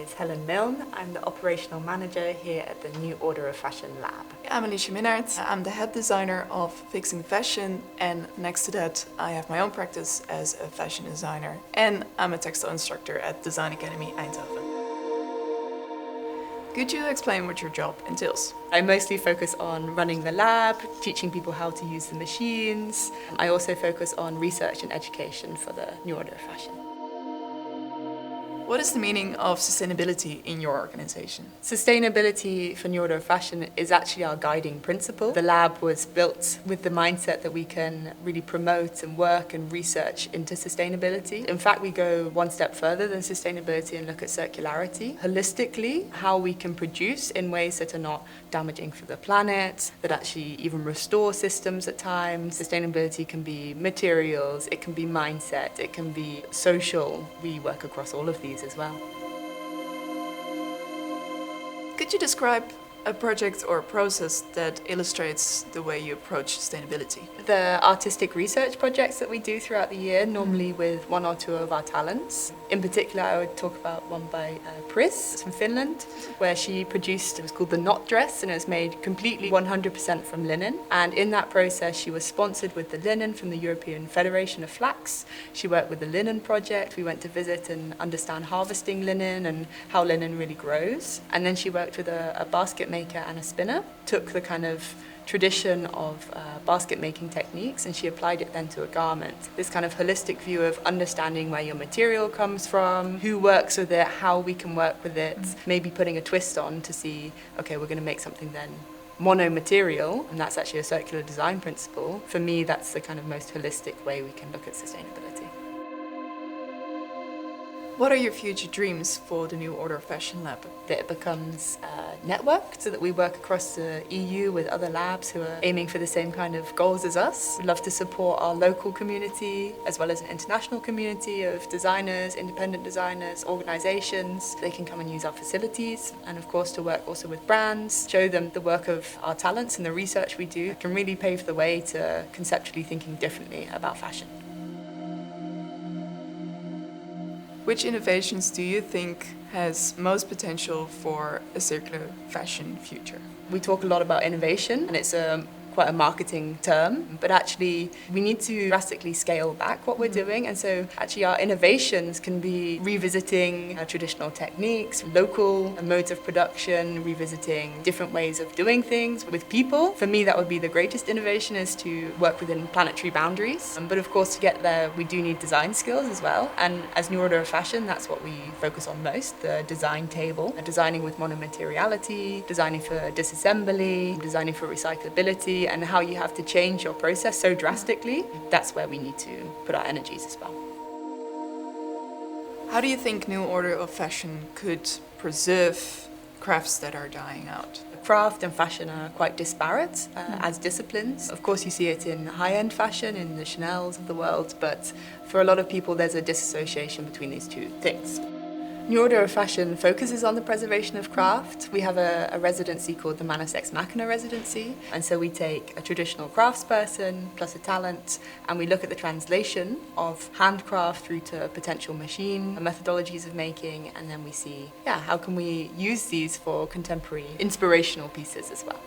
is Helen Milne. I'm the operational manager here at the New Order of Fashion Lab. I'm Alicia Minnaard. I'm the head designer of Fixing Fashion, and next to that I have my own practice as a fashion designer, and I'm a textile instructor at Design Academy Eindhoven. Could you explain what your job entails? I mostly focus on running the lab, teaching people how to use the machines. I also focus on research and education for the New Order of Fashion. What is the meaning of sustainability in your organization? Sustainability for New Order of Fashion is actually our guiding principle. The lab was built with the mindset that we can really promote and work and research into sustainability. In fact, we go one step further than sustainability and look at circularity. Holistically, how we can produce in ways that are not damaging for the planet, that actually even restore systems at times. Sustainability can be materials, it can be mindset, it can be social. We work across all of these as well. Could you describe a project or a process that illustrates the way you approach sustainability? The artistic research projects that we do throughout the year, normally with one or two of our talents. In particular, I would talk about one by Pris from Finland, where she produced, it was called the knot dress, and it was made completely 100% from linen. And in that process, she was sponsored with the linen from the European Federation of Flax. She worked with the linen project. We went to visit and understand harvesting linen and how linen really grows. And then she worked with a basket maker and a spinner, took the kind of tradition of basket making techniques and she applied it then to a garment. This kind of holistic view of understanding where your material comes from, who works with it, how we can work with it, maybe putting a twist on to see, okay, we're going to make something then mono material, and that's actually a circular design principle. For me, that's the kind of most holistic way we can look at sustainability. What are your future dreams for the New Order of Fashion Lab? That it becomes networked, so that we work across the EU with other labs who are aiming for the same kind of goals as us. We'd love to support our local community as well as an international community of designers, independent designers, organisations. They can come and use our facilities, and of course to work also with brands, show them the work of our talents and the research we do can really pave the way to conceptually thinking differently about fashion. Which innovations do you think has most potential for a circular fashion future? We talk a lot about innovation, and it's quite a marketing term, but actually we need to drastically scale back what we're doing, and so actually our innovations can be revisiting traditional techniques, local modes of production, revisiting different ways of doing things with people. For me, that would be the greatest innovation, is to work within planetary boundaries. But of course, to get there, we do need design skills as well, and as New Order of Fashion, that's what we focus on most, the design table, designing with monomateriality, designing for disassembly, designing for recyclability, and how you have to change your process so drastically. That's where we need to put our energies as well. How do you think New Order of Fashion could preserve crafts that are dying out? Craft and fashion are quite disparate as disciplines. Of course, you see it in high-end fashion, in the Chanels of the world, but for a lot of people there's a disassociation between these two things. New Order of Fashion focuses on the preservation of craft. We have a residency called the Manus Ex Machina residency, and so we take a traditional craftsperson plus a talent, and we look at the translation of handcraft through to potential machine methodologies of making, and then we see, how can we use these for contemporary inspirational pieces as well.